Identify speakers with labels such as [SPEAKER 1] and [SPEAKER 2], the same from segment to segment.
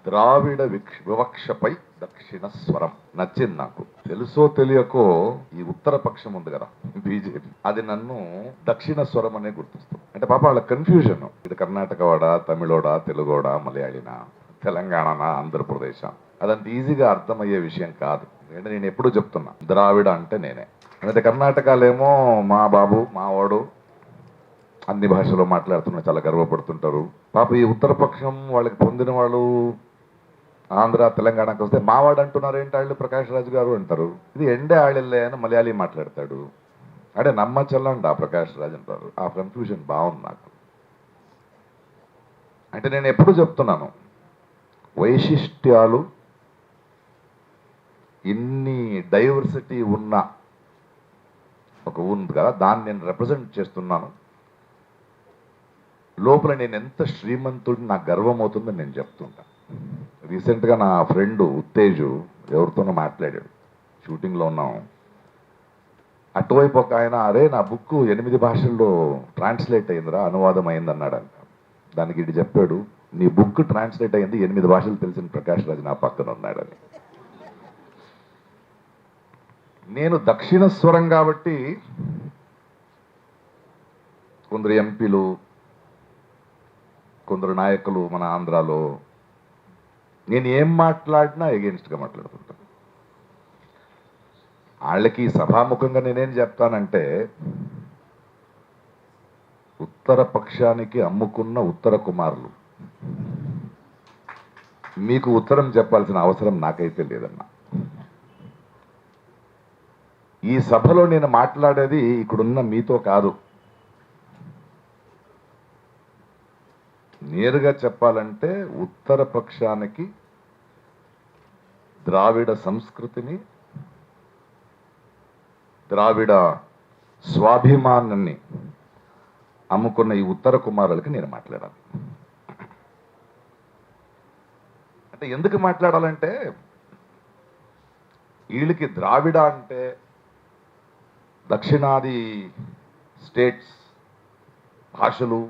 [SPEAKER 1] ద్రావిడ వివక్షపై దక్షిణ స్వరం నచ్చింది నాకు. తెలుసో తెలియకో ఈ ఉత్తర పక్షం ఉంది కదా బీజేపీ, అది నన్ను దక్షిణ స్వరం అనే గుర్తిస్తుంది. అంటే పాప వాళ్ళ కన్ఫ్యూజన్, ఇది కర్ణాటక వాడా, తమిళోడా, తెలుగోడా, మలయాళీనా, తెలంగాణనా, ఆంధ్రప్రదేశ్, అదంత ఈజీగా అర్థమయ్యే విషయం కాదు. అంటే నేను ఎప్పుడు చెప్తున్నా ద్రావిడ అంటే నేనే. అంటే కర్ణాటకలేమో మా బాబు మావాడు అన్ని భాషలో మాట్లాడుతున్నా చాలా గర్వపడుతుంటారు. పాప ఈ ఉత్తరపక్షం వాళ్ళకి పొందిన వాళ్ళు ఆంధ్ర తెలంగాణకు వస్తే మావాడు అంటున్నారు ఏంటి వాళ్ళు, ప్రకాష్ రాజు గారు అంటారు. ఇది ఎండే ఆళ్ళెల్లే అని మలయాళీ మాట్లాడతాడు, అంటే నమ్మచ్చల్లండి ఆ ప్రకాష్ రాజు అంటారు. ఆ కన్ఫ్యూజన్ బాగుంది నాకు. అంటే నేను ఎప్పుడు చెప్తున్నాను, వైశిష్ట్యాలు ఇన్ని డైవర్సిటీ ఉన్న ఒక ఉంది కదా, దాన్ని నేను రిప్రజెంట్ చేస్తున్నాను. లోపల నేను ఎంత శ్రీమంతుడిని నాకు గర్వం అవుతుందని నేను చెప్తుంటా. రీసెంట్గా నా ఫ్రెండ్ ఉత్తేజు ఎవరితోనో మాట్లాడాడు, షూటింగ్లో ఉన్నాం. అటువైపు ఒక ఆయన, అరే నా బుక్ 8 భాషల్లో ట్రాన్స్లేట్ అయిందిరా, అనువాదం అయింది అన్నాడంట. దానికి ఇది చెప్పాడు, నీ బుక్ ట్రాన్స్లేట్ అయింది 8 భాషలు తెలిసిన ప్రకాష్ రాజు నా పక్కన ఉన్నాడని. నేను దక్షిణ స్వరం కాబట్టి కొందరు ఎంపీలు, కొందరు నాయకులు మన ఆంధ్రాలో నేను ఏం మాట్లాడినా ఎగెన్స్ట్గా మాట్లాడుతుంటాను. వాళ్ళకి సభాముఖంగా నేనేం చెప్తానంటే, ఉత్తర పక్షానికి అమ్ముకున్న ఉత్తర కుమారులు, మీకు ఉత్తరం చెప్పాల్సిన అవసరం నాకైతే లేదన్నా. ఈ సభలో నేను మాట్లాడేది ఇక్కడున్న మీతో కాదు. నేరుగా చెప్పాలంటే ఉత్తర పక్షానికి ద్రావిడ సంస్కృతిని, ద్రావిడ స్వాభిమానాన్ని అమ్ముకున్న ఈ ఉత్తర కుమారులకి నేను మాట్లాడాలి. అంటే ఎందుకు మాట్లాడాలంటే, వీళ్ళకి ద్రావిడ అంటే దక్షిణాది స్టేట్స్ భాషలు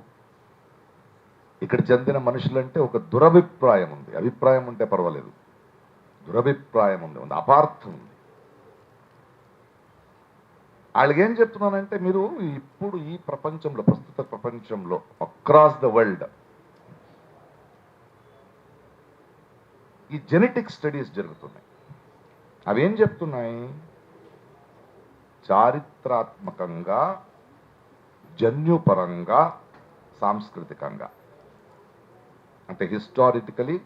[SPEAKER 1] ఇక్కడ చెందిన మనుషులంటే ఒక దురభిప్రాయం ఉంది. అభిప్రాయం ఉంటే పర్వాలేదు, దురభిప్రాయం ఉంది, అపార్థం ఉంది. వాళ్ళకేం చెప్తున్నానంటే, మీరు ఇప్పుడు ఈ ప్రపంచంలో, ప్రస్తుత ప్రపంచంలో అక్రాస్ ద వరల్డ్ ఈ జెనెటిక్ స్టడీస్ జరుగుతున్నాయి. అవేం చెప్తున్నాయి, చారిత్రాత్మకంగా, జన్యుపరంగా, సాంస్కృతికంగా, అంటే హిస్టారికలీ,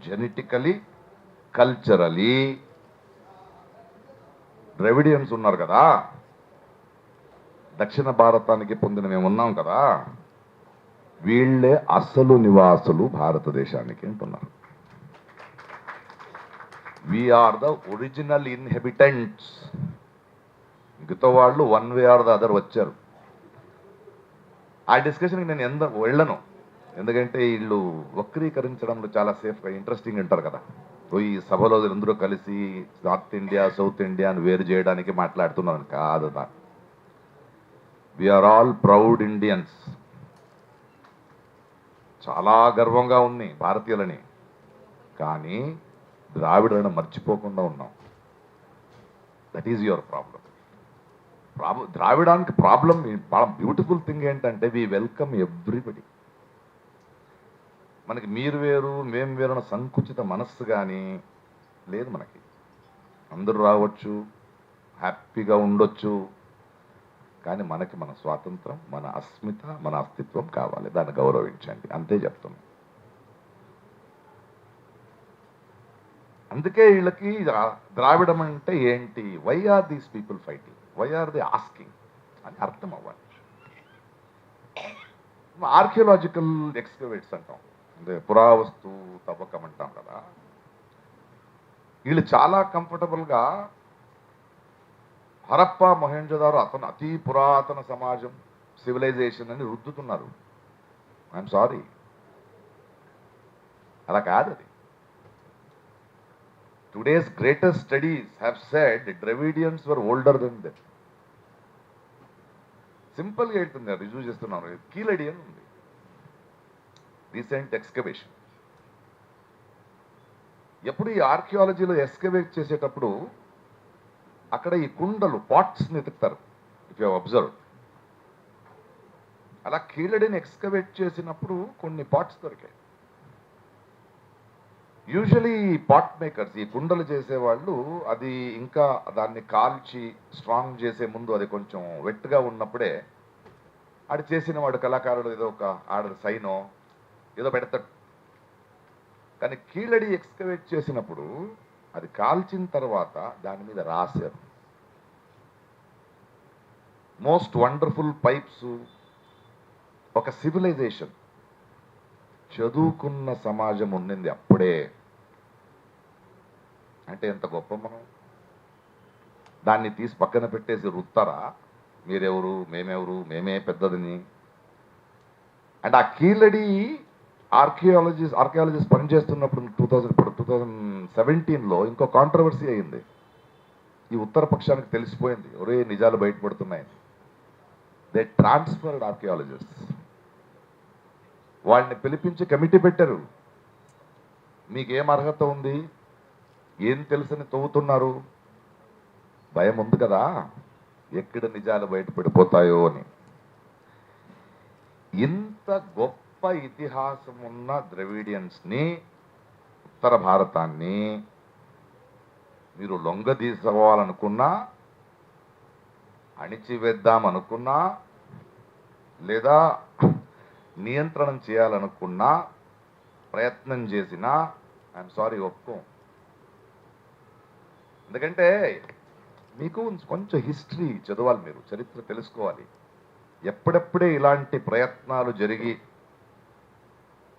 [SPEAKER 1] జెనెటికలీ, కల్చరలీ ద్రవిడియన్స్ ఉన్నారు కదా, దక్షిణ భారతానికి పొందిన మేము ఉన్నాం కదా, వీళ్ళే అసలు నివాసులు భారతదేశానికి అంటున్నారు. We're the original inhabitants. మిగతా వాళ్ళు one way or the other వచ్చారు. ఆ డిస్కషన్కి నేను వెళ్ళను, ఎందుకంటే వీళ్ళు వక్రీకరించడంలో చాలా సేఫ్గా ఇంట్రెస్టింగ్ ఉంటారు కదా. ఈ సభలో అందరూ కలిసి నార్త్ ఇండియా సౌత్ ఇండియా అని వేరు చేయడానికి మాట్లాడుతున్నాను కాదు. We're all proud Indians. చాలా గర్వంగా ఉంది భారతీయులని, కానీ ద్రావిడలను మర్చిపోకుండా ఉన్నాం. That is your problem. ద్రావిడానికి ప్రాబ్లం, బ్యూటిఫుల్ థింగ్ ఏంటంటే వి వెల్కమ్ ఎవ్రీబడి. మనకి మీరు వేరు మేము వేరు అన్న సంకుచిత మనస్సు కానీ లేదు మనకి. అందరూ రావచ్చు, హ్యాపీగా ఉండొచ్చు, కానీ మనకి మన స్వాతంత్రం, మన అస్మిత, మన అస్తిత్వం కావాలి. దాన్ని గౌరవించండి, అంతే చెప్తున్నాం. అందుకే వీళ్ళకి ద్రావిడం అంటే ఏంటి, why are these people fighting, why are they asking అని అర్థం అవ్వాలి. ఆర్కియలాజికల్ ఎక్స్కవేట్స్ అంటాం, అంటే పురావస్తు తవ్వకం అంటాం కదా. వీళ్ళు చాలా కంఫర్టబుల్గా హరప్ప, మొహెంజోదారో అతను అతి పురాతన సమాజం, సివిలైజేషన్ అని రుద్దుతున్నారు. ఐఎమ్ సారీ, అలా కాదు అది. Today's greatest studies have said the Dravidians were older than them. సింపుల్గా ఏంటుంది, రిజ్యూ చేస్తున్నాను, కీలడి అని ఉంది, రీసెంట్ ఎక్స్కవేషన్. ఎప్పుడు ఈ ఆర్కియాలజీలో ఎస్కవేట్ చేసేటప్పుడు అక్కడ ఈ కుండలు పాట్స్ని ఎతుకుతారు. ఇఫ్ యూ అబ్జర్వ్, అలా కీళ్ళడిని ఎక్స్కవేట్ చేసినప్పుడు కొన్ని పాట్స్ దొరికాయి. యూజువలీ పాట్ మేకర్స్, ఈ కుండలు చేసేవాళ్ళు, అది ఇంకా దాన్ని కాల్చి స్ట్రాంగ్ చేసే ముందు అది కొంచెం వెట్గా ఉన్నప్పుడే ఆడు చేసిన వాడు కళాకారుడు ఏదో ఒక ఆడ సైనో ఏదో పెడతాడు. కానీ కీళ్ళడి ఎక్స్కవేట్ చేసినప్పుడు అది కాల్చిన తర్వాత దాని మీద రాశారు. Most wonderful pipes. ఒక సివిలైజేషన్, చదువుకున్న సమాజం ఉండింది అప్పుడే. అంటే ఎంత గొప్ప మనం. దాన్ని తీసి పక్కన పెట్టేసి రుత్తారా, మీరెవరు మేమెవరు మేమే పెద్దదని. అండ్ ఆ కీళ్ళడి ఆర్కియాలజిస్ట్ పనిచేస్తున్నప్పుడు 2017లో ఇంకో కాంట్రవర్సీ అయింది. ఈ ఉత్తర పక్షానికి తెలిసిపోయింది, ఒరే నిజాలు బయటపడుతున్నాయని. They transferred archaeologist. వాళ్ళని పిలిపించి కమిటీ పెట్టారు. మీకేం అర్హత ఉంది, ఏం తెలుసని తవ్వుతున్నారు, భయం ఉంది కదా ఎక్కడ నిజాలు బయటపడిపోతాయో అని. ఇంత గొప్ప ఇతిహాసం ఉన్న ద్రవిడియన్స్ని, ఉత్తర భారతాన్ని మీరు లొంగదీసుకోవాలనుకున్నా, అణిచివేద్దామనుకున్నా, లేదా నియంత్రణం చేయాలనుకున్నా, ప్రయత్నం చేసినా ఐఎమ్ సారీ ఒప్పుకో. ఎందుకంటే మీకు కొంచెం హిస్టరీ చదవాలి, మీరు చరిత్ర తెలుసుకోవాలి. ఎప్పుడెప్పుడే ఇలాంటి ప్రయత్నాలు జరిగి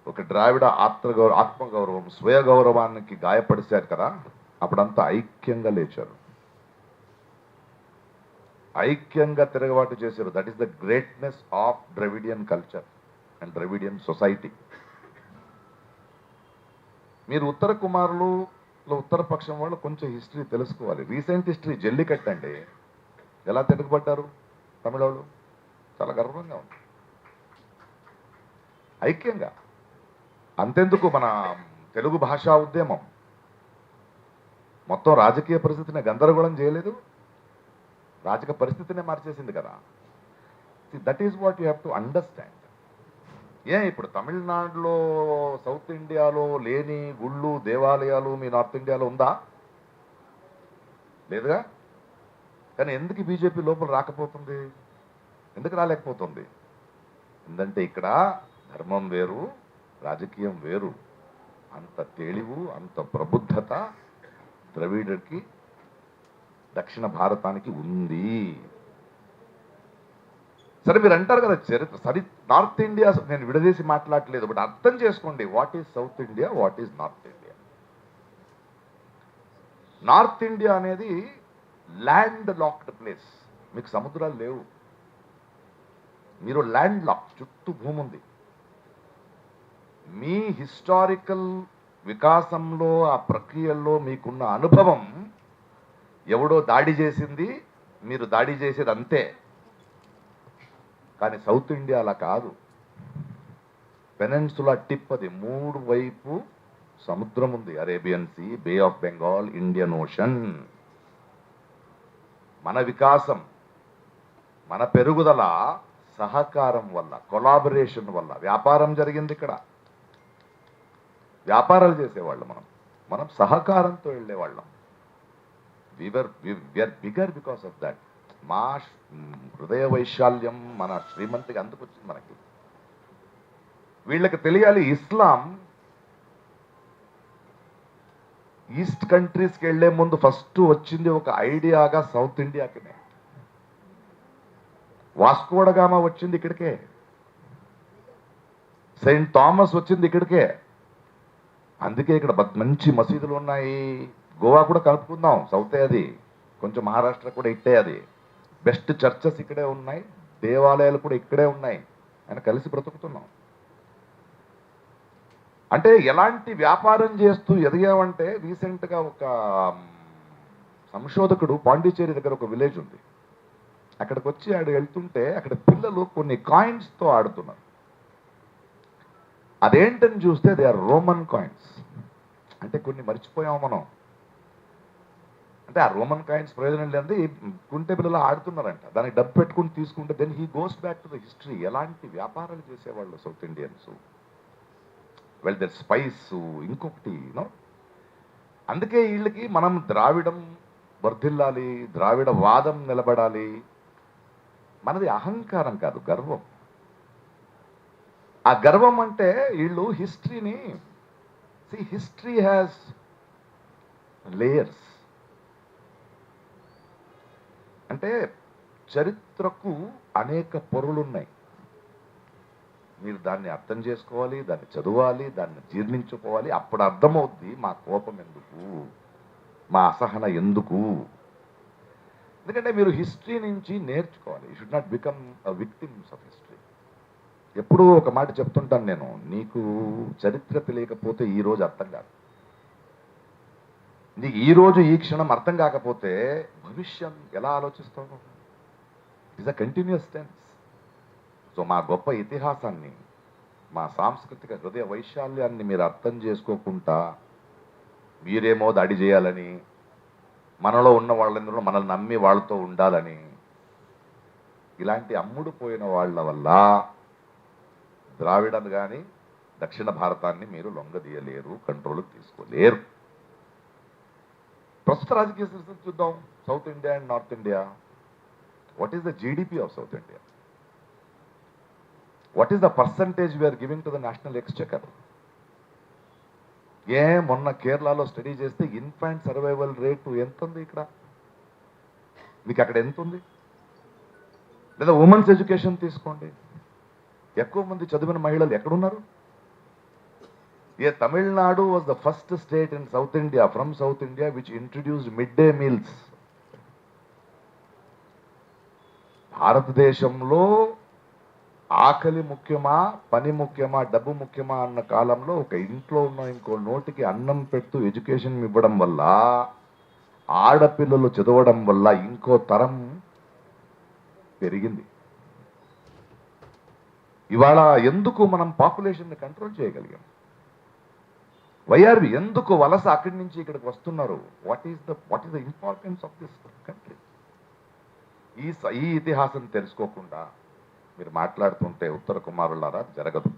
[SPEAKER 1] ఒక ద్రావిడ ఆత్మగౌరవం, స్వయ గౌరవానికి గాయపడిశారు కదా, అప్పుడంతా ఐక్యంగా లేచారు, ఐక్యంగా తిరగబాటు చేశారు. That is the greatness of Dravidian culture and Dravidian society. మీరు ఉత్తర కుమారులు, ఉత్తర పక్షం వాళ్ళు కొంచెం హిస్టరీ తెలుసుకోవాలి. రీసెంట్ హిస్టరీ, జల్లికట్టండి, ఎలా తిరగబడ్డారు తమిళ వాళ్ళు, చాలా గర్వంగా ఉంది, ఐక్యంగా. అంతెందుకు, మన తెలుగు భాషా ఉద్యమం మొత్తం రాజకీయ పరిస్థితిని గందరగోళం చేయలేదు, రాజకీయ పరిస్థితినే మార్చేసింది కదా. That is what you have to understand. ఇప్పుడు తమిళనాడులో, సౌత్ ఇండియాలో లేని గుళ్ళు, దేవాలయాలు మీ నార్త్ ఇండియాలో ఉందా? లేదుగా. కానీ ఎందుకు బీజేపీ లోపల రాకపోతుంది, ఎందుకు రాలేకపోతుంది? ఎందుకంటే ఇక్కడ ధర్మం వేరు, రాజకీయం వేరు. అంత తెలివు, అంత ప్రబుద్ధత ద్రవిడుడికి, దక్షిణ భారతానికి ఉంది. సరే మీరు అంటారు కదా చరిత్ర, సరే నార్త్ ఇండియా నేను విడదీసి మాట్లాడలేదు, బట్ అర్థం చేసుకోండి, what is south India, what is north India. North India అనేది ల్యాండ్ లాక్డ్ ప్లేస్, మీకు సముద్రాలు లేవు, మీరు ల్యాండ్ లాక్, చుట్టూ భూమి ఉంది. మీ హిస్టారికల్ వికాసంలో, ఆ ప్రక్రియల్లో మీకున్న అనుభవం, ఎవడో దాడి చేసింది, మీరు దాడి చేసేది అంతే. కానీ సౌత్ ఇండియా అలా కాదు. పెనిన్సులా టిప్, అది 3 వైపు సముద్రం ఉంది, Arabian Sea, Bay of Bengal, Indian Ocean. మన వికాసం, మన పెరుగుదల సహకారం వల్ల, కొలాబరేషన్ వల్ల. వ్యాపారం జరిగింది ఇక్కడ, వ్యాపారాలు చేసేవాళ్ళం మనం సహకారంతో వెళ్ళేవాళ్ళం. We are bigger because of that. మా హృదయ వైశాల్యం, మన శ్రీమంతికి అందుకు వచ్చింది మనకి. వీళ్ళకి తెలియాలి, ఇస్లాం ఈస్ట్ కంట్రీస్కి వెళ్లే ముందు ఫస్ట్ వచ్చింది ఒక ఐడియాగా సౌత్ ఇండియాకినే. వాస్కోడగామా వచ్చింది ఇక్కడికే, సెయింట్ థామస్ వచ్చింది ఇక్కడికే. అందుకే ఇక్కడ మంచి మసీదులు ఉన్నాయి. గోవా కూడా కలుపుకుందాం, సౌతే అది, కొంచెం మహారాష్ట్ర కూడా ఇట్టే, అది బెస్ట్ చర్చెస్ ఇక్కడే ఉన్నాయి, దేవాలయాలు కూడా ఇక్కడే ఉన్నాయి. ఆయన కలిసి బ్రతుకుతున్నాం. అంటే ఎలాంటి వ్యాపారం చేస్తూ ఎదిగామంటే, రీసెంట్గా ఒక సంశోధకుడు పాండిచేరి దగ్గర ఒక విలేజ్ ఉంది, అక్కడికి వచ్చి ఆడు వెళ్తుంటే అక్కడ పిల్లలు కొన్ని కాయిన్స్తో ఆడుతున్నారు. అదేంటని చూస్తే దే ఆర్ రోమన్ కాయిన్స్. అంటే కొన్ని మర్చిపోయాం మనం. అంటే ఆ రోమన్ కాయిన్స్ ప్రయోజనం లేదంటే కుంటే పిల్లలు ఆడుతున్నారంట, దానికి డబ్బు పెట్టుకుని తీసుకుంటే then he goes back to the history. ఎలాంటి వ్యాపారాలు చేసేవాళ్ళు South Indians, well their spice, ఇంకొకటి యూనో. అందుకే వీళ్ళకి మనం ద్రావిడం వర్ధిల్లాలి, ద్రావిడ వాదం నిలబడాలి. మనది అహంకారం కాదు, గర్వం. ఆ గర్వం అంటే వీళ్ళు హిస్టరీని, హిస్టరీ హ్యాస్ లేయర్స్. అంటే చరిత్రకు అనేక పొరులున్నాయి. మీరు దాన్ని అర్థం చేసుకోవాలి, దాన్ని చదవాలి, దాన్ని జీర్ణించుకోవాలి. అప్పుడు అర్థమవుద్ది మా కోపం ఎందుకు, మా అసహన ఎందుకు. ఎందుకంటే మీరు హిస్టరీ నుంచి నేర్చుకోవాలి. You should not become victims of history. ఎప్పుడూ ఒక మాట చెప్తుంటాను నేను, నీకు చరిత్ర తెలియకపోతే ఈ రోజు అర్థం కాదు. నీకు ఈ రోజు ఈ క్షణం అర్థం కాకపోతే భవిష్యం ఎలా ఆలోచిస్తావు? It is a continuous tense. So మా గొప్ప ఇతిహాసాన్ని, మా సాంస్కృతిక హృదయ వైశాల్యాన్ని మీరు అర్థం చేసుకోకుండా మీరేమో దాడి చేయాలని, మనలో ఉన్న వాళ్ళందరూ మనల్ని నమ్మి వాళ్ళతో ఉండాలని, ఇలాంటి అమ్ముడు పోయిన వాళ్ళ వల్ల ద్రావిడను కానీ దక్షిణ భారతాన్ని మీరు లొంగదీయలేరు, కంట్రోల్కి తీసుకోలేరు. ప్రస్తుత రాజకీయ పరిస్థితి చూద్దాం. South India and North India. What is the GDP of South India? What is the percentage we are giving to the national exchequer? మొన్న కేరళలో స్టడీ చేస్తే ఇన్ఫాంట్ సర్వైవల్ రేటు ఎంత ఉంది ఇక్కడ? మీకు అక్కడ ఎంత ఉంది? లేదా ఉమెన్స్ ఎడ్యుకేషన్ తీసుకోండి, ఎక్కువ మంది చదివిన మహిళలు ఎక్కడున్నారు? Tamil Nadu was the first state in south India, from south India, which introduced mid day meals. భారతదేశంలో ఆకలి ముఖ్యమా, పని ముఖ్యమా, డబ్బు ముఖ్యమా అన్న కాలంలో ఒక ఇంట్లో ఉన్న ఇంకో నోటికి అన్నం పెడుతూ ఎడ్యుకేషన్ ఇవ్వడం వల్ల, ఆడపిల్లలు చదవడం వల్ల ఇంకో తరం పెరిగింది. ఇవాళ ఎందుకు మనం పాపులేషన్ కంట్రోల్ చేయగలిగాం? వైఆర్వి ఎందుకు వలస అక్కడి నుంచి ఇక్కడికి వస్తున్నారు? What is the importance of this country? ఈ ఇతిహాసం తెలుసుకోకుండా మీరు మాట్లాడుతుంటే ఉత్తర కుమారులారా జరగదు.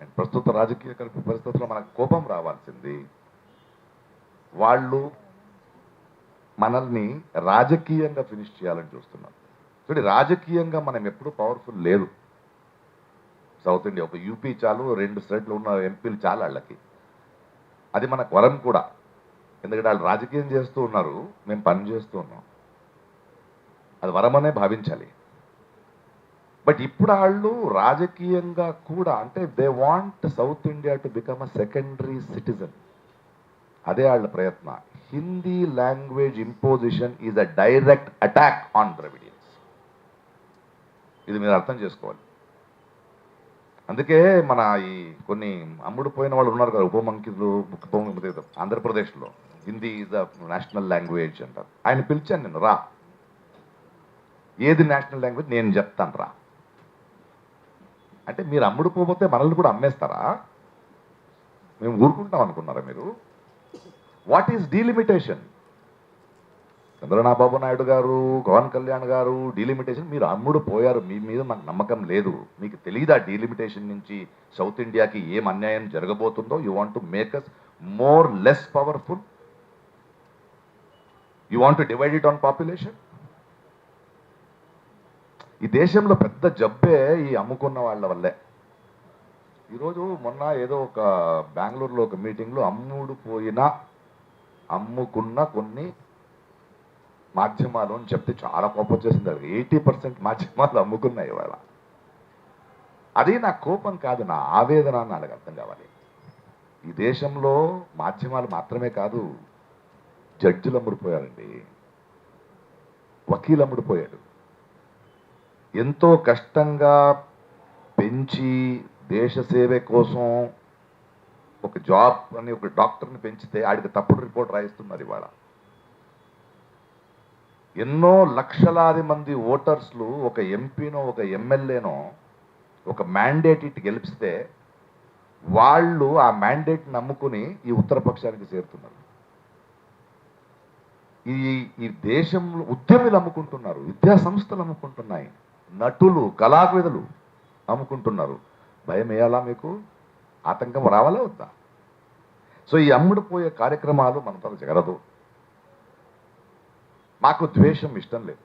[SPEAKER 1] అండ్ ప్రస్తుత రాజకీయ పరిస్థితుల్లో మనకు కోపం రావాల్సింది, వాళ్ళు మనల్ని రాజకీయంగా ఫినిష్ చేయాలని చూస్తున్నారు. చూడండి, రాజకీయంగా మనం ఎప్పుడు పవర్ఫుల్ లేదు. సౌత్ ఇండియా ఒక యూపీ చాలు, 2 స్టేట్లు ఉన్న ఎంపీలు చాలు వాళ్ళకి. అది మనకు వరం కూడా, ఎందుకంటే వాళ్ళు రాజకీయం చేస్తూ ఉన్నారు, మేము పని చేస్తూ ఉన్నాం. అది వరమనే భావించాలి. బట్ ఇప్పుడు వాళ్ళు రాజకీయంగా కూడా, అంటే they want South India to become a secondary citizen. అదే వాళ్ళ ప్రయత్న. Hindi language imposition is a direct attack on Dravidians. ఇది మీరు అర్థం చేసుకోవాలి. అందుకే మన ఈ కొన్ని అమ్ముడు పోయిన వాళ్ళు ఉన్నారు కదా, ఉపముఖ్యమంత్రులు, ఆంధ్రప్రదేశ్లో Hindi is the national language అంటారు. ఆయన పిలిచాను నేను, రా, ఏది నేషనల్ లాంగ్వేజ్ నేను చెప్తాను రా అంటే, మీరు అమ్ముడు పోతే మనల్ని కూడా అమ్మేస్తారా? మేము ఊరుకుంటాం అనుకున్నారా మీరు? What is delimitation? Chandrababu Naidu గారు, పవన్ కళ్యాణ్ గారు డీలిమిటేషన్, మీరు అమ్ముడు పోయారు, మీ మీద నాకు నమ్మకం లేదు. మీకు తెలియదా డీలిమిటేషన్ నుంచి సౌత్ ఇండియాకి ఏం అన్యాయం జరగబోతుందో? You want to make us more less powerful? You want to divide it on population? ఈ దేశంలో పెద్ద జబ్బే ఈ అమ్ముకున్న వాళ్ళ వల్లే. ఈరోజు మొన్న ఏదో ఒక బెంగళూరులో ఒక మీటింగ్లో అమ్ముకున్న కొన్ని మాధ్యమాలు అని చెప్తే చాలా కోపం వచ్చేసింది. 80% మాధ్యమాలు అమ్ముకున్నాయి ఇవాళ. అది నా కోపం కాదు, నా ఆవేదన అని నాకు అర్థం కావాలి. ఈ దేశంలో మాధ్యమాలు మాత్రమే కాదు, జడ్జిలు అమ్ముడిపోయారండి, వకీలు అమ్ముడిపోయాడు. ఎంతో కష్టంగా పెంచి దేశ సేవ కోసం ఒక జాబ్ అని ఒక డాక్టర్ని పెంచితే ఆడికి తప్పుడు రిపోర్ట్ రాయిస్తున్నారు ఇవాళ. ఎన్నో లక్షలాది మంది ఓటర్స్లు ఒక ఎంపీనో ఒక ఎమ్మెల్యేనో ఒక మ్యాండేట్ ఇటు గెలిపిస్తే వాళ్ళు ఆ మ్యాండేట్ నమ్ముకుని ఈ ఉత్తర పక్షానికి చేరుతున్నారు. ఈ ఈ దేశంలో ఉద్యమిలు అమ్ముకుంటున్నారు, విద్యా సంస్థలు అమ్ముకుంటున్నాయి, నటులు కళావిధులు అమ్ముకుంటున్నారు. భయం వేయాలా మీకు? ఆతంకం రావాలా వద్దా? సో ఈ అమ్ముడుపోయే కార్యక్రమాలు మనతో జరగదు. మాకు ద్వేషం ఇష్టం లేదు.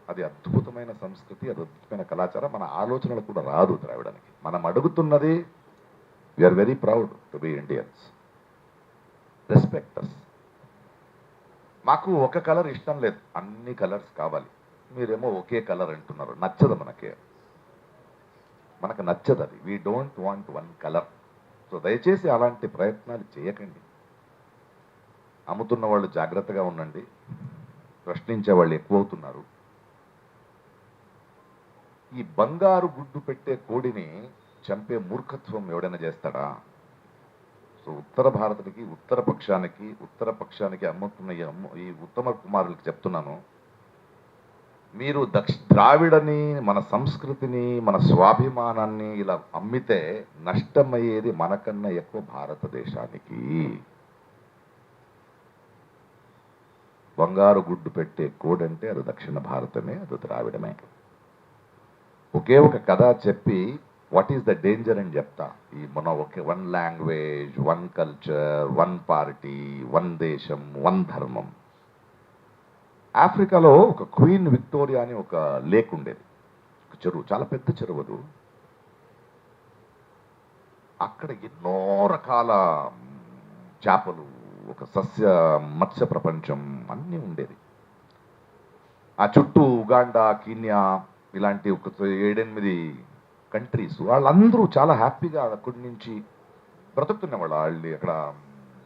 [SPEAKER 1] అది అద్భుతమైన సంస్కృతి, అది అద్భుతమైన కళాచారం. మన ఆలోచనలు కూడా రాదు ద్రావిడానికి. మనం అడుగుతున్నది, we're very proud to be Indians, respect us. మాకు ఒక కలర్ ఇష్టం లేదు, అన్ని కలర్స్ కావాలి. మీరేమో ఒకే కలర్ అంటున్నారు, నచ్చదు మనకు నచ్చదు అది. We don't want one colour. So దయచేసి అలాంటి ప్రయత్నాలు చేయకండి. అమ్ముతున్న వాళ్ళు జాగ్రత్తగా ఉండండి, ప్రశ్నించే వాళ్ళు ఎక్కువ అవుతున్నారు. ఈ బంగారు గుడ్డు పెట్టే కోడిని చంపే మూర్ఖత్వం ఎవడైనా చేస్తాడా? సో ఉత్తర భారతుడికి, ఉత్తర పక్షానికి అమ్ముతున్న ఈ ఉత్తమ కుమారులకి చెప్తున్నాను, మీరు ద్రావిడని, మన సంస్కృతిని, మన స్వాభిమానాన్ని ఇలా అమ్మితే నష్టమయ్యేది మనకన్నా ఎక్కువ భారతదేశానికి. బంగారు గుడ్డు పెట్టే కోడంటే అది దక్షిణ భారతమే, అది ద్రావిడమే. ఒకే ఒక కథ చెప్పి వాట్ ఈస్ ద డేంజర్ అని చెప్తా. ఈ మన one language, one culture, one party, one దేశం, వన్ ధర్మం. ఆఫ్రికాలో ఒక క్వీన్ విక్టోరియా అని ఒక లేక్ ఉండేది, ఒక చెరువు, చాలా పెద్ద చెరువు అది. అక్కడ ఎన్నో రకాల చేపలు, ఒక మత్స్య ప్రపంచం అన్నీ ఉండేది. ఆ చుట్టూ ఉగాండా, కీన్యా ఇలాంటి ఒక 7-8 కంట్రీస్, వాళ్ళందరూ చాలా హ్యాపీగా అక్కడి నుంచి బ్రతుకుతున్నవాళ్ళు. వాళ్ళు అక్కడ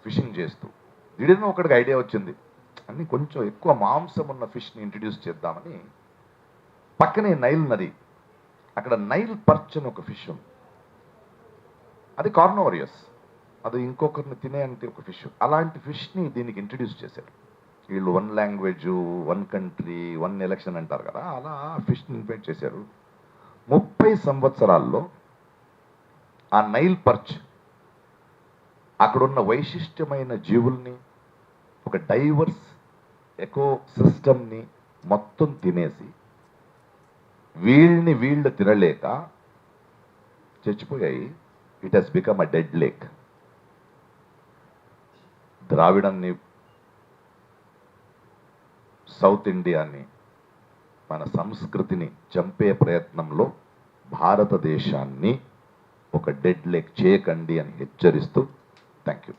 [SPEAKER 1] ఫిషింగ్ చేస్తూ దిడేనో ఒకటికి ఐడియా వచ్చింది, అన్ని కొంచెం ఎక్కువ మాంసం ఉన్న ఫిష్ని ఇంట్రడ్యూస్ చేద్దామని. పక్కనే నైల్ నది, అక్కడ నైల్ పర్చ్ అని ఒక ఫిష్ ఉంది, అది కార్నోరియస్, అది ఇంకొకరిని తినే అంటే ఒక ఫిష్. అలాంటి ఫిష్ని దీనికి ఇంట్రడ్యూస్ చేశారు వీళ్ళు. One language, one country, one election అంటారు కదా, అలా ఫిష్ని ఇన్వైట్ చేశారు. 30 సంవత్సరాల్లో ఆ నైల్ పర్చ్ అక్కడున్న వైశిష్ట్యమైన జీవుల్ని, ఒక డైవర్స్ ఎకో సిస్టమ్ని మొత్తం తినేసి వీళ్ళు తినలేక చచ్చిపోయాయి. It has become a dead lake. ద్రావిడాన్ని, సౌత్ ఇండియాని, మన సంస్కృతిని చంపే ప్రయత్నంలో భారతదేశాన్ని ఒక డెడ్ లేక్ చేయకండి అని హెచ్చరిస్తూ థ్యాంక్ యూ.